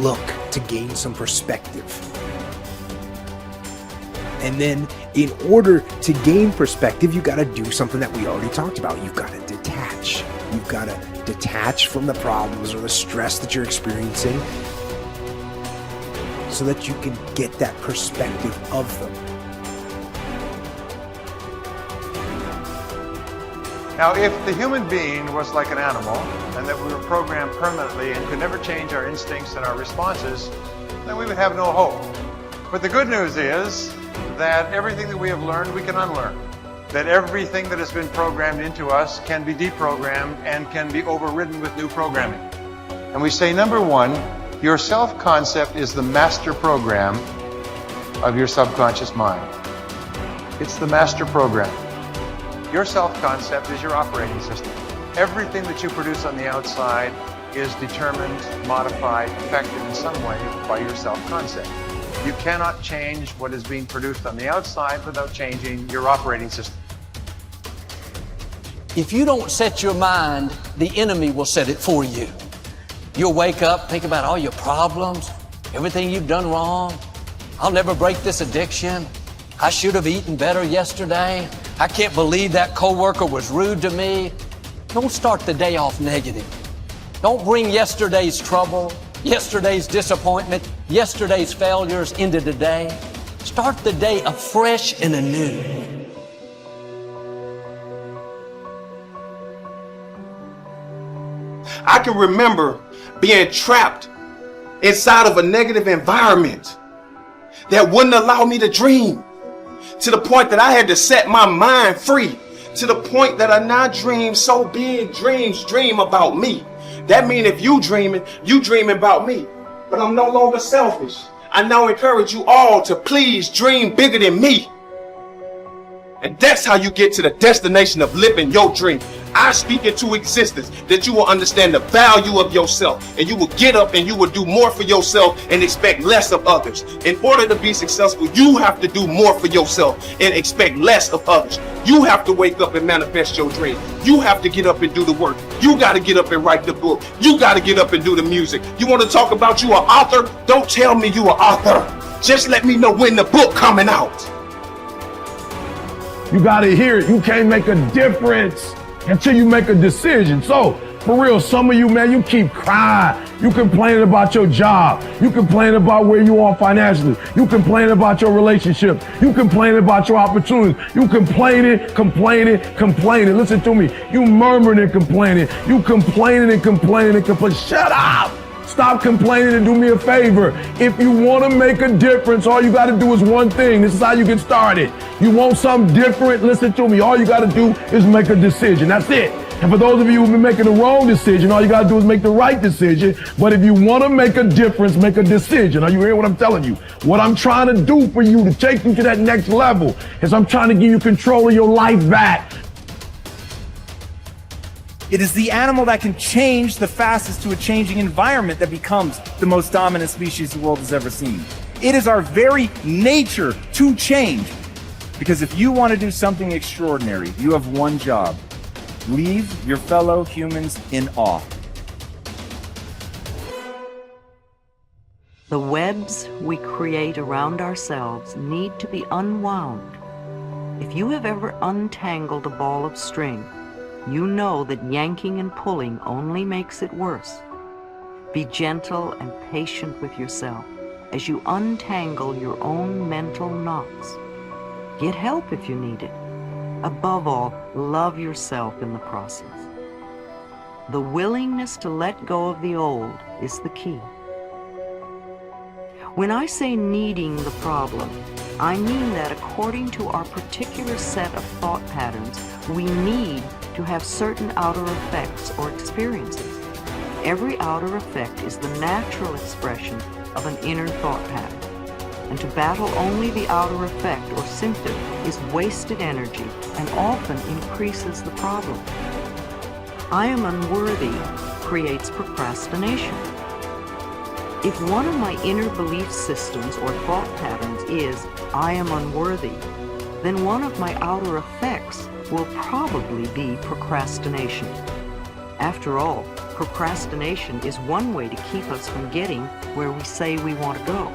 look to gain some perspective. And then in order to gain perspective, you got to do something that we already talked about. You've got to detach. You've got to detach from the problems or the stress that you're experiencing so that you can get that perspective of them. Now, if the human being was like an animal and that we were programmed permanently and could never change our instincts and our responses, then we would have no hope. But the good news is that everything that we have learned, we can unlearn. That everything that has been programmed into us can be deprogrammed and can be overridden with new programming. And we say, number one, your self-concept is the master program of your subconscious mind. It's the master program. Your self-concept is your operating system. Everything that you produce on the outside is determined, modified, affected in some way by your self-concept. You cannot change what is being produced on the outside without changing your operating system. If you don't set your mind, the enemy will set it for you. You'll wake up, think about all your problems, everything you've done wrong. I'll never break this addiction. I should have eaten better yesterday. I can't believe that coworker was rude to me. Don't start the day off negative. Don't bring yesterday's trouble, yesterday's disappointment, yesterday's failures into today. Start the day afresh and anew. I can remember being trapped inside of a negative environment that wouldn't allow me to dream, to the point that I had to set my mind free, to the point that I now dream so big, dream about me. That means if you dreaming about me. But I'm no longer selfish. I now encourage you all to please dream bigger than me. And that's how you get to the destination of living your dream. I speak into existence that you will understand the value of yourself, and you will get up and you will do more for yourself and expect less of others. In order to be successful, you have to do more for yourself and expect less of others. You have to wake up and manifest your dream. You have to get up and do the work. You got to get up and write the book. You got to get up and do the music. You want to talk about you an author? Don't tell me you an author. Just let me know when the book coming out. You got to hear it. You can't make a difference until you make a decision. So, for real, some of you, man, you keep crying. You complaining about your job. You complaining about where you are financially. You complaining about your relationship. You complaining about your opportunities. You complaining. Listen to me. You murmuring and complaining. You complaining. Shut up. Stop complaining and do me a favor. If you want to make a difference, all you got to do is one thing. This is how you get started. You want something different? Listen to me. All you got to do is make a decision. That's it. And for those of you who've been making the wrong decision, all you got to do is make the right decision. But if you want to make a difference, make a decision. Are you hearing what I'm telling you? What I'm trying to do for you to take you to that next level is I'm trying to give you control of your life back. It is the animal that can change the fastest to a changing environment that becomes the most dominant species the world has ever seen. It is our very nature to change. Because if you want to do something extraordinary, you have one job. Leave your fellow humans in awe. The webs we create around ourselves need to be unwound. If you have ever untangled a ball of string, you know that yanking and pulling only makes it worse. Be gentle and patient with yourself as you untangle your own mental knots. Get help if you need it. Above all, love yourself in the process. The willingness to let go of the old is the key. When I say needing the problem, I mean that according to our particular set of thought patterns, we need to have certain outer effects or experiences. Every outer effect is the natural expression of an inner thought pattern. And to battle only the outer effect or symptom is wasted energy and often increases the problem. I am unworthy creates procrastination. If one of my inner belief systems or thought patterns is, I am unworthy, then one of my outer effects will probably be procrastination. After all, Procrastination is one way to keep us from getting where we say we want to go.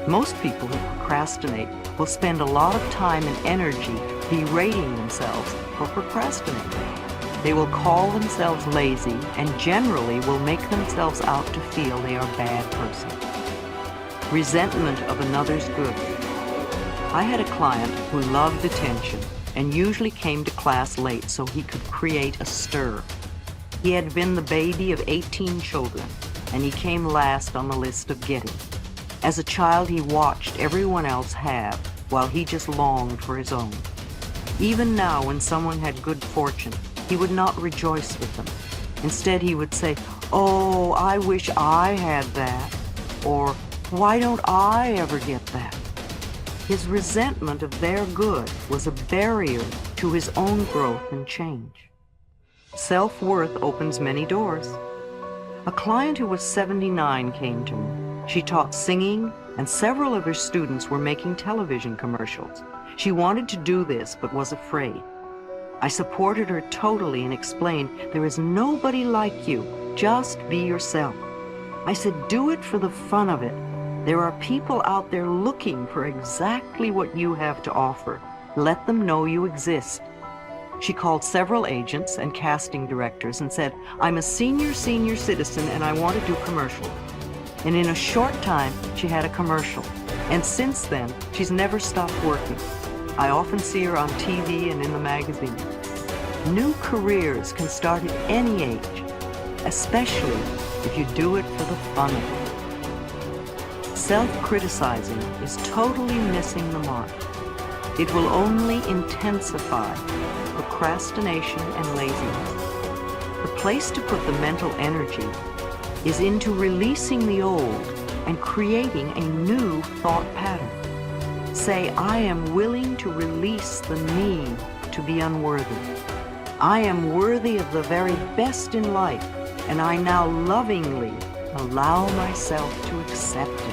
Most people who procrastinate will spend a lot of time and energy berating themselves for procrastinating. They will call themselves lazy and generally will make themselves out to feel they are a bad person. Resentment of another's good. I had a client who loved attention and usually came to class late so he could create a stir. He had been the baby of 18 children, and he came last on the list of getting. As a child, he watched everyone else have, while he just longed for his own. Even now, when someone had good fortune, he would not rejoice with them. Instead, he would say, "Oh, I wish I had that," or "Why don't I ever get that?" His resentment of their good was a barrier to his own growth and change. Self-worth opens many doors. A client who was 79 came to me. She taught singing, and several of her students were making television commercials. She wanted to do this, but was afraid. I supported her totally and explained, "There is nobody like you. Just be yourself." I said, "Do it for the fun of it. There are people out there looking for exactly what you have to offer. Let them know you exist." She called several agents and casting directors and said, "I'm a senior citizen and I want to do commercials." And in a short time, she had a commercial. And since then, she's never stopped working. I often see her on TV and in the magazine. New careers can start at any age, especially if you do it for the fun of it. Self-criticizing is totally missing the mark. It will only intensify procrastination and laziness. The place to put the mental energy is into releasing the old and creating a new thought pattern. Say, "I am willing to release the need to be unworthy. I am worthy of the very best in life, and I now lovingly allow myself to accept it."